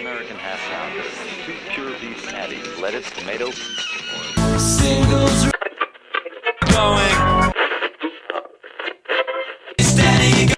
American half pound of 2 pure beef patties, lettuce, tomato. Singles going steady.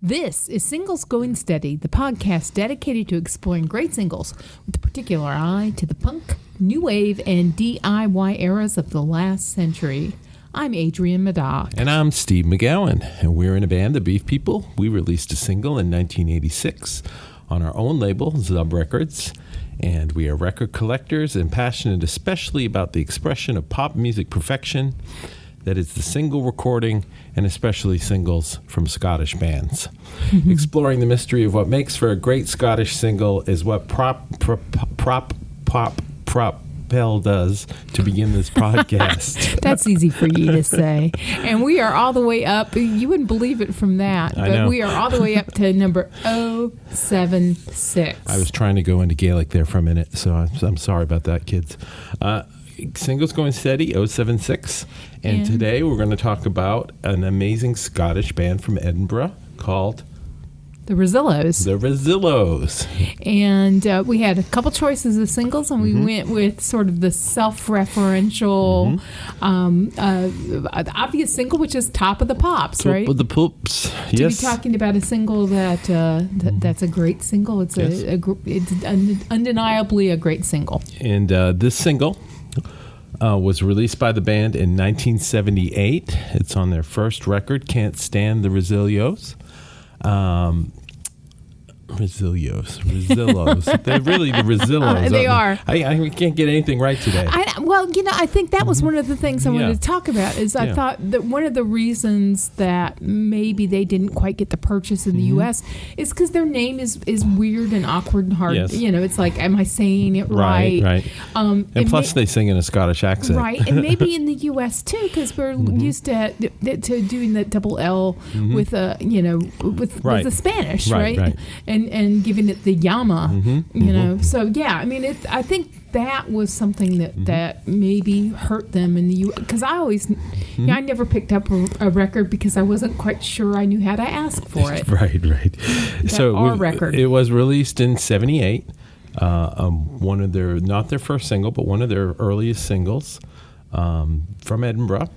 This is Singles Going Steady, the podcast dedicated to exploring great singles with a particular eye to the punk, new wave, and DIY eras of the last century. I'm Adrienne Meddock. And I'm Steve McGowan, and we're in a band, The Beef People. We released a single in 1986 on our own label, Zub Records, and we are record collectors and passionate especially about the expression of pop music perfection that is the single recording, and especially singles from Scottish bands. Exploring the mystery of what makes for a great Scottish single is what Propel does to begin this podcast. That's easy for you to say. And we are all the way up. You wouldn't believe it from that, but we are all the way up to number 076. I was trying to go into Gaelic there for a minute, so I'm sorry about that, kids. Singles Going Steady, 076. And today we're going to talk about an amazing Scottish band from Edinburgh called The Rezillos. The Rezillos. And we had a couple choices of singles, and we went with sort of the self-referential, the obvious single, which is Top of the Pops, right? Top of the Pops, yes. To be talking about a single that's a great single. It's it's undeniably a great single. And this single was released by the band in 1978. It's on their first record, Can't Stand the Rezillos. Rezillos. They're really the Rezillos. They are. I can't get anything right today. I think that was one of the things I wanted to talk about is I thought that one of the reasons that maybe they didn't quite get the purchase in the U.S. is because their name is weird and awkward and hard. Yes. It's like, am I saying it right? Right. And plus they sing in a Scottish accent. Right. And maybe in the U.S. too, because we're used to doing the double L with the Spanish, right? And giving it the Yama, So yeah, I mean, I think that was something that maybe hurt them in the U.S. Because I always, I never picked up a record because I wasn't quite sure I knew how to ask for it. Right. So our record. It was released in '78. One of their, not their first single, but one of their earliest singles from Edinburgh.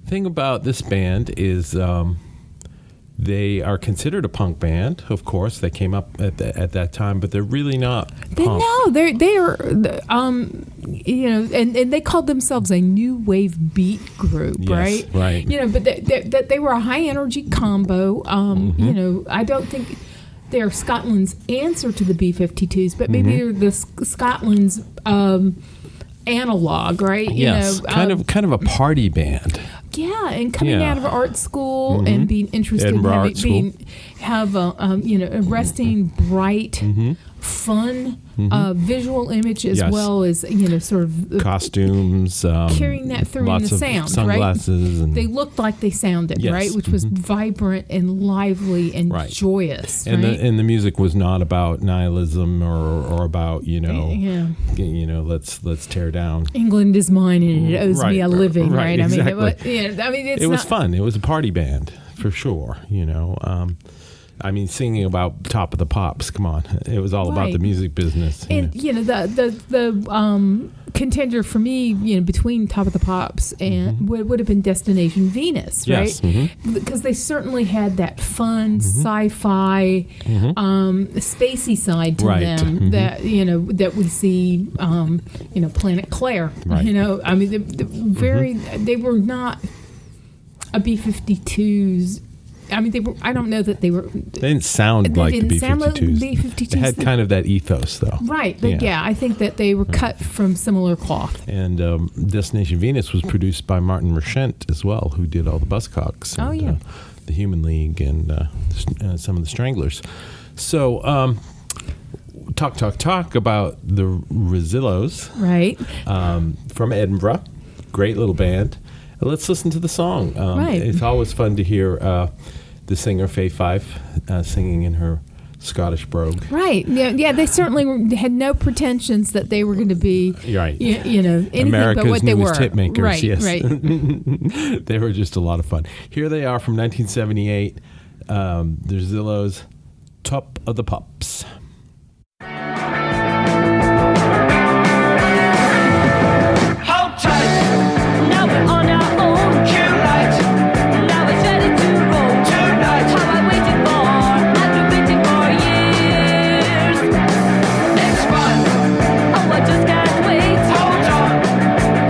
Thing about this band is. They are considered a punk band, of course. They came up at that time, but they're really not punk. They are, and they called themselves a new wave beat group, yes, right? But they were a high energy combo. I don't think they're Scotland's answer to the B-52s, but maybe they're the Scotland's analog, right? Yes, kind of a party band. Yeah, and coming out of art school and being interested Edinburgh in a resting, bright, fun visual image as well as sort of costumes, carrying that through in the sound, sunglasses, right? They looked like they sounded, right, which was vibrant and lively and joyous, and right? the music was not about nihilism or about let's tear down. England is mine and it owes me a living, right? Exactly. I mean, it was fun. It was a party band for sure. Singing about Top of the Pops. Come on, it was all about the music business. And the contender for me, between Top of the Pops and would have been Destination Venus, right? Yes. Because they certainly had that fun sci-fi, spacey side to them that that we see, Planet Claire. Right. They were not a B-52s. I mean, I don't know that they were. They didn't sound like the B-52s. They had kind of that ethos, though. Right, but I think that they were cut from similar cloth. And Destination Venus was produced by Martin Merchant as well, who did all the Buzzcocks. the Human League and some of the Stranglers. So, talk about the Rezillos, right? From Edinburgh, great little band. Let's listen to the song. Right. It's always fun to hear the singer Faye Fife singing in her Scottish brogue. Right. Yeah. They certainly had no pretensions that they were going to be, right. Anything America's but what they newest were. hit makers. Right. Yes. Right. They were just a lot of fun. Here they are from 1978. The Rezillos, Top of the Pops. Hold tight, now we're on our own. Cue light, now it's ready to roll. Tonight, how I waited for, I've been waiting for years. Next one, oh I just can't wait. Hold on,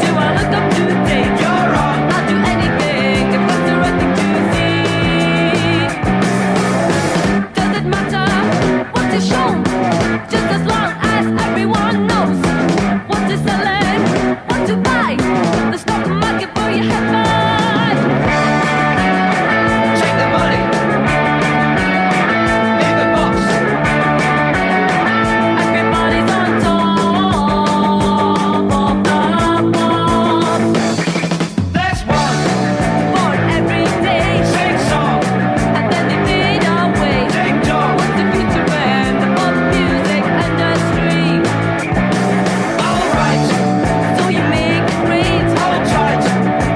do I look up to date? You're on, I'll do anything if it's the right thing to see. Does it matter what is shown? Just as long as everyone knows what to select, what to buy. The stock market for your headline. Take the money, leave the box. Everybody's on top of the pop. There's one born every day. Sing song, and then they fade away. Ding dong, what's the future in the pop music industry? Alright, so you make it great. Hold tight,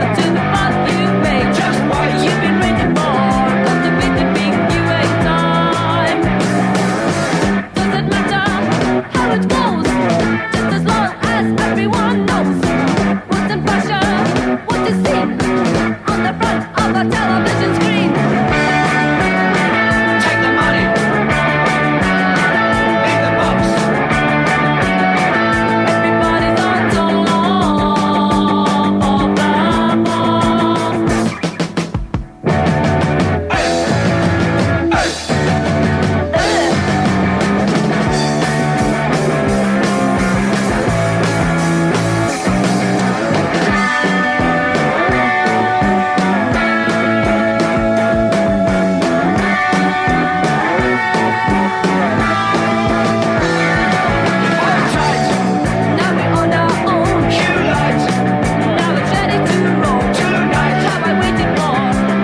until the path you've made. Just what you've been waiting for. Cause the bit that make you wait time. Does it matter how it goes? Just as long as everyone knows what's in pressure, what is seen on the front of a television screen. Take the money, leave the box. Everybody's on top of the Now we're on our own. Cue light, now it's ready to roll. Tonight, how I waited for,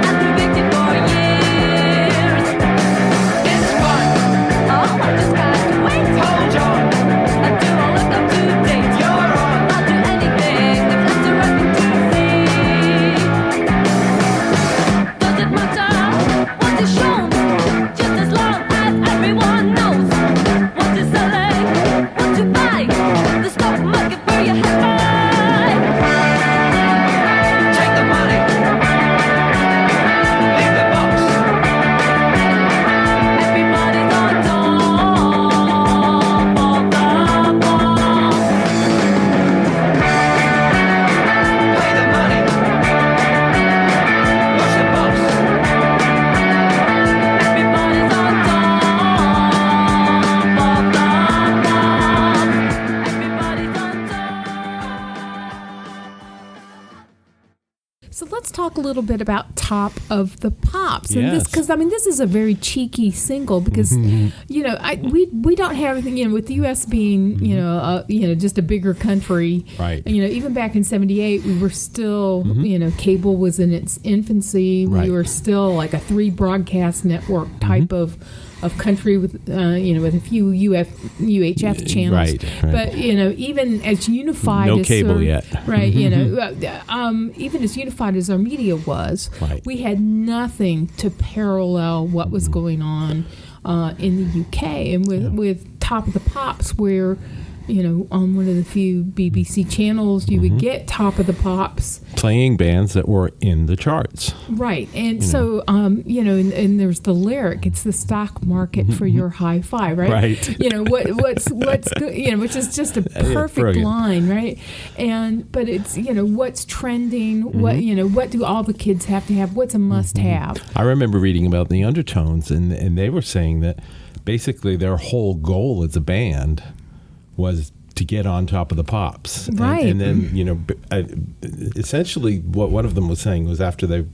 I've been waiting for years. It's fun, oh I just can't wait. Hold on, until I look up to date. You're on, I'll do anything if it's the right thing to see. Does it matter what is shown? Just as long as everyone knows what to select, what to buy. The stock market for your headline. Take the money, leave the box. Everybody's on top of the pop. Pay the money, watch the box. Everybody's on top of the pop. Everybody's on top. So let's talk a little bit about Top of the Pops, and Yes. this is a very cheeky single because we don't have anything with the U.S. being just a bigger country. Right. Even back in '78, we were still cable was in its infancy. Right. We were still like a 3 broadcast network type of country with with a few UHF channels. Right. But even as unified No as cable yet. right? Even as unified as our media was, Right. we had nothing to parallel what was going on in the UK, and with Top of the Pops, where on one of the few BBC channels you would get Top of the Pops. Playing bands that were in the charts. Right. And so, and there's the lyric, it's the stock market for your hi-fi, right? Right. What's good, which is just a perfect brilliant. line, right? But it's, what's trending, what do all the kids have to have, what's a must-have? I remember reading about the Undertones, and they were saying that basically their whole goal as a band was to get on top of the Pops. Right. And then, essentially what one of them was saying was after they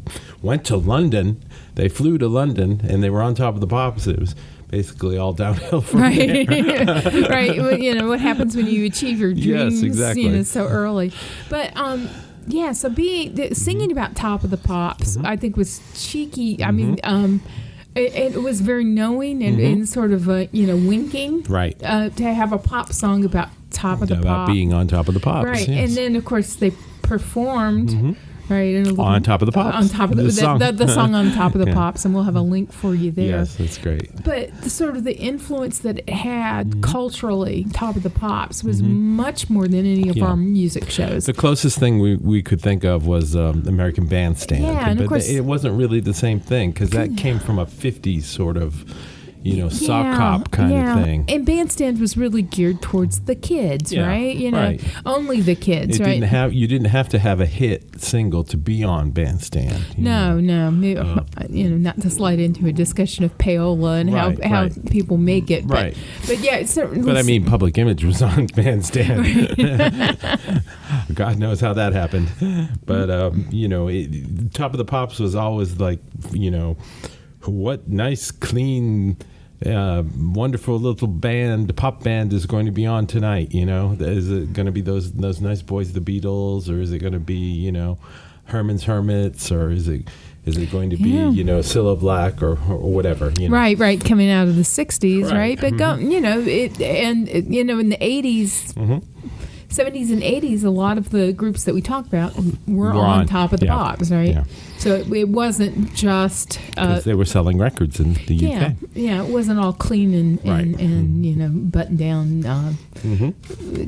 went to London, they flew to London and they were on top of the Pops. It was basically all downhill from there. Right. Well, what happens when you achieve your dreams, Yes, exactly. So early. But, so singing about Top of the Pops, I think was cheeky. I mean, it was very knowing and sort of, winking. Right. To have a pop song about Top of the Pops. About being on top of the Pops. Right. Yes. And then, of course, they performed. Right, on top of the Pops. On top of the song. The song on top of the Yeah. Pops, and we'll have a link for you there. Yes, that's great. But the influence that it had culturally, Top of the Pops, was much more than any of our music shows. The closest thing we could think of was American Bandstand. Yeah, and but of course, it wasn't really the same thing because that came from a 50s sort of, sock hop kind of thing. And Bandstand was really geared towards the kids, right? Right. Only the kids, right? You didn't have to have a hit single to be on Bandstand. No. Not to slide into a discussion of payola and how people make it. But yeah, it certainly. But I mean, Public Image was on Bandstand. God knows how that happened. But Top of the Pops was always like, what nice, clean, wonderful little pop band is going to be on tonight? Is it going to be those nice boys, the Beatles, or is it going to be Herman's Hermits, or is it going to be Cilla Black or whatever? Right, coming out of the '60s, right? But in the '80s. 70s and 80s, a lot of the groups that we talked about were on Top of the Pops, right? Yeah. So it wasn't just because they were selling records in the UK. Yeah, it wasn't all clean and button down,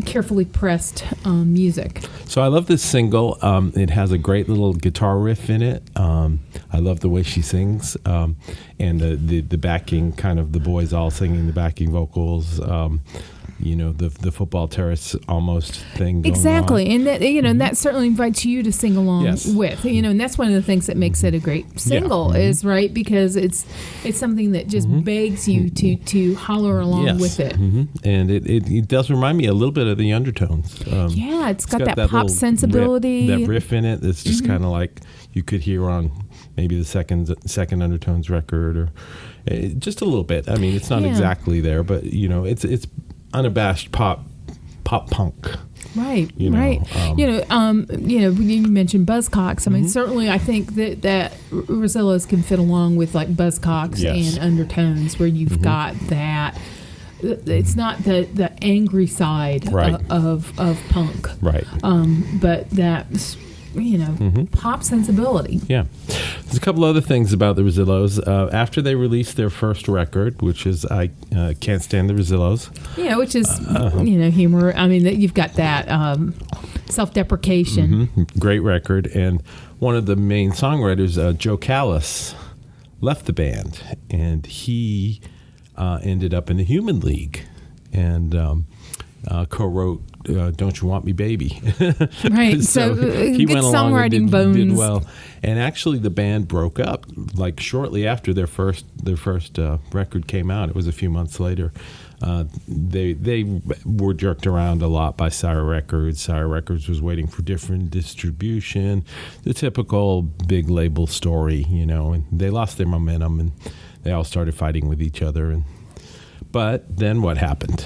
carefully pressed music. So I love this single. It has a great little guitar riff in it. I love the way she sings, and the backing, kind of the boys all singing the backing vocals. The football terrace almost thing going exactly on. And that and that certainly invites you to sing along with, and that's one of the things that makes it a great single is right, because it's something that just begs you to holler along with it. And it does remind me a little bit of the Undertones. It's got that pop sensibility, that riff in it. It's just kind of like you could hear on maybe the second Undertones record, or just a little bit. I mean, it's not exactly there, but it's unabashed pop punk. Right. You mentioned Buzzcocks. I mean, certainly I think that Rezillos can fit along with like Buzzcocks and Undertones, where you've got that. It's not the angry side of punk. Right. But that's pop sensibility. Yeah. There's a couple other things about the Rezillos. After they released their first record, which is I Can't Stand the Rezillos. Yeah, which is, humor. I mean, you've got that self-deprecation. Great record. And one of the main songwriters, Joe Callis, left the band. And he ended up in the Human League and co-wrote Don't You Want Me Baby. Right. so he good went along songwriting and bones. did well. And actually the band broke up like shortly after their first record came out. It was a few months later. They were jerked around a lot by Sire Records. Sire Records was waiting for different distribution, the typical big label story, and they lost their momentum and they all started fighting with each other. But then what happened?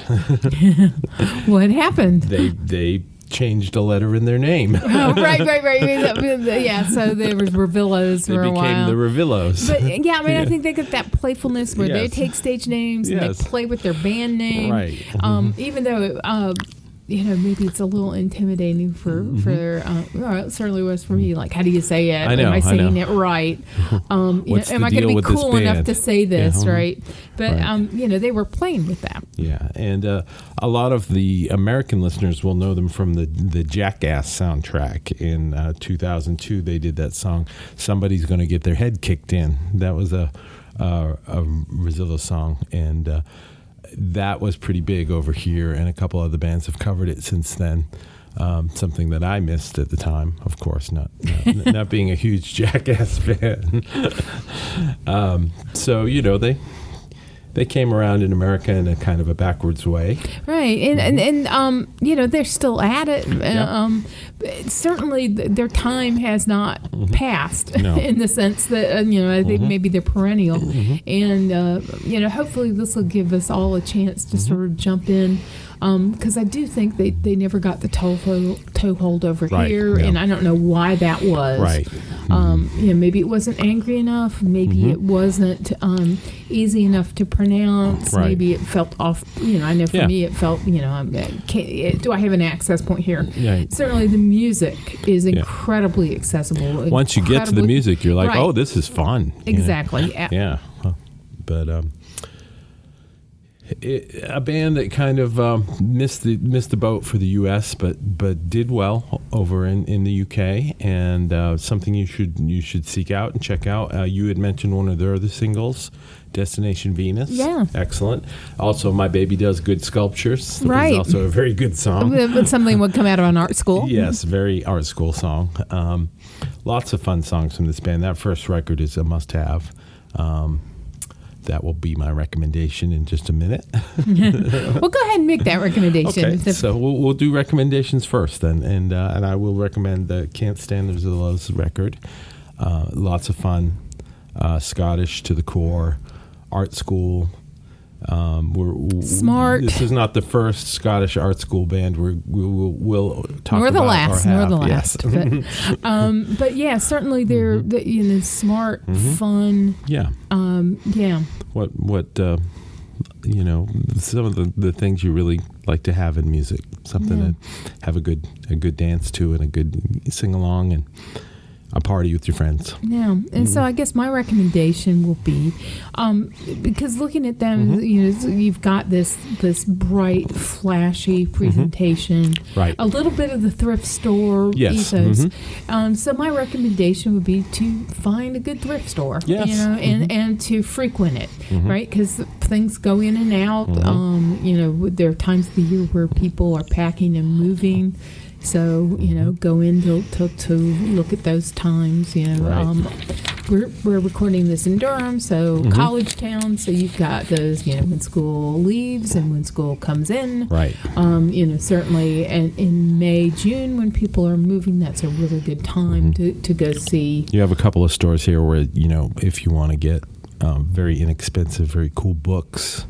What happened? They changed a letter in their name. Oh, right. Yeah, so there was Rezillos for a while. They became the Rezillos. But I think they get that playfulness where they take stage names and they play with their band name. Right. Even though maybe it's a little intimidating for it certainly was for me. Like, how do you say it? I know, Am I saying it right? Am I going to be cool enough to say this, right? But, they were playing with that. Yeah, and a lot of the American listeners will know them from the Jackass soundtrack. In 2002, they did that song, Somebody's Gonna Get Their Head Kicked In. That was a Rezillos song, and that was pretty big over here, and a couple other bands have covered it since then. Something that I missed at the time, of course, not being a huge Jackass fan. So they came around in America in a kind of a backwards way. Right. And they're still at it. Certainly their time has not passed in the sense that, I think maybe they're perennial. And, hopefully this will give us all a chance to sort of jump in. Because I do think they never got the toehold over here, and I don't know why that was. Right. Maybe it wasn't angry enough. Maybe it wasn't easy enough to pronounce. Right. Maybe it felt off. I know for me it felt. Do I have an access point here? Right. Certainly, the music is incredibly accessible. Once you get to the music, you're like, oh, this is fun. Exactly. Yeah. But. A band that kind of missed the boat for the U.S., but did well over in the U.K. and something you should seek out and check out. You had mentioned one of their other singles, Destination Venus. Yeah, excellent. Also, My Baby Does Good Sculptures. Right, is also a very good song. But something would come out of an art school. Yes, very art school song. Lots of fun songs from this band. That first record is a must-have. That will be my recommendation in just a minute. Well, go ahead and make that recommendation. Okay, so we'll do recommendations first then, and I will recommend the Can't Stand the Rezillos record. Lots of fun, Scottish to the core, art school. We're smart. This is not the first Scottish art school band we'll talk nor about. Nor the yes. last. But yeah, certainly they're smart, fun. Yeah. Yeah. What some of the things you really like to have in music, something to have a good dance to and a good sing along and a party with your friends. Yeah, and so I guess my recommendation will be, because looking at them, you've got this bright, flashy presentation, right? A little bit of the thrift store ethos. So my recommendation would be to find a good thrift store, and to frequent it, right? Because things go in and out. There are times of the year where people are packing and moving. So, go in to look at those times, Right. We're recording this in Durham, so college town, so you've got those, when school leaves and when school comes in. Right. Certainly in May, June, when people are moving, that's a really good time to go see. You have a couple of stores here where, if you want to get very inexpensive, very cool books,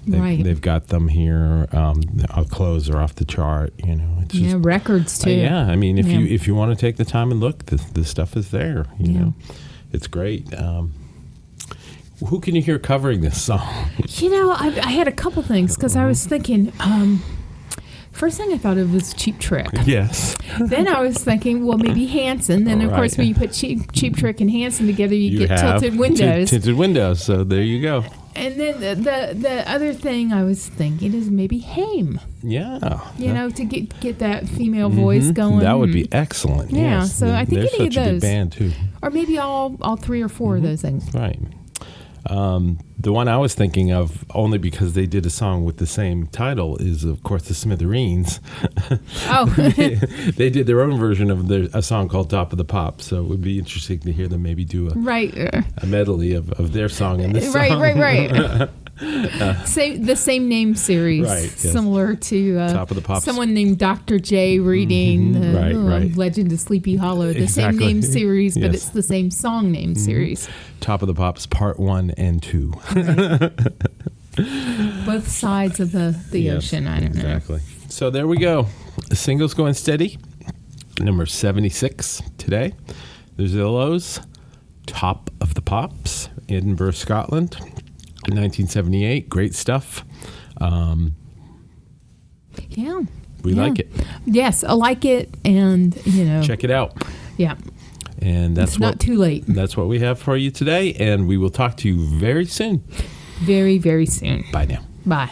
they've got them here. Our clothes are off the chart. It's just, records too. I mean, if you want to take the time and look, the stuff is there. You know, it's great. Who can you hear covering this song? I had a couple things because I was thinking. First thing I thought of was Cheap Trick. Yes. Then I was thinking, well, maybe Hanson. Then, of course, when you put Cheap Trick and Hanson together, you get tilted windows. Tinted windows, so there you go. And then the other thing I was thinking is maybe Haim. Yeah. To get that female voice going. That would be excellent. Yeah, yes. So I think any of those. They're such a good band, too. Or maybe all three or four of those things. Right. The one I was thinking of, only because they did a song with the same title, is, of course, the Smithereens. Oh. They did their own version of a song called Top of the Pops, so it would be interesting to hear them maybe do a medley of their song and this song. Right. The same name series, right, yes. Similar to Top of the Pops. Someone named Dr. J reading Legend of Sleepy Hollow. The same name series, but it's the same song name series. Top of the Pops Part 1 and 2. Right. Both sides of the ocean. I don't know. Exactly. So there we go. The singles going steady. Number 76 today. The Rezillos, Top of the Pops, Edinburgh, Scotland. 1978, great stuff. We like it. Yes, I like it, and check it out. Yeah, and that's it's not too late. That's what we have for you today, and we will talk to you very soon. Very, very soon. Bye now. Bye.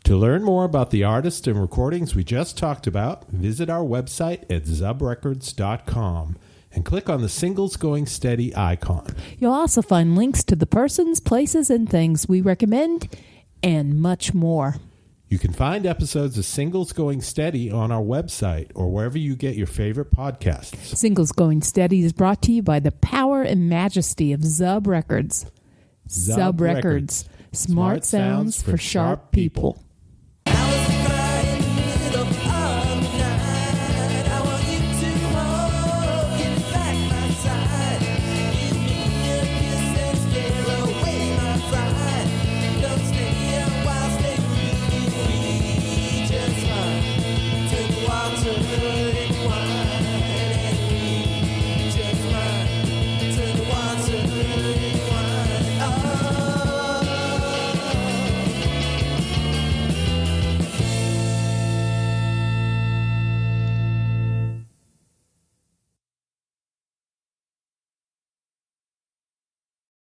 To learn more about the artists and recordings we just talked about, visit our website at zubrecords.com. and click on the Singles Going Steady icon. You'll also find links to the persons, places, and things we recommend, and much more. You can find episodes of Singles Going Steady on our website or wherever you get your favorite podcasts. Singles Going Steady is brought to you by the power and majesty of Zub Records. Zub Records. Smart sounds for sharp people.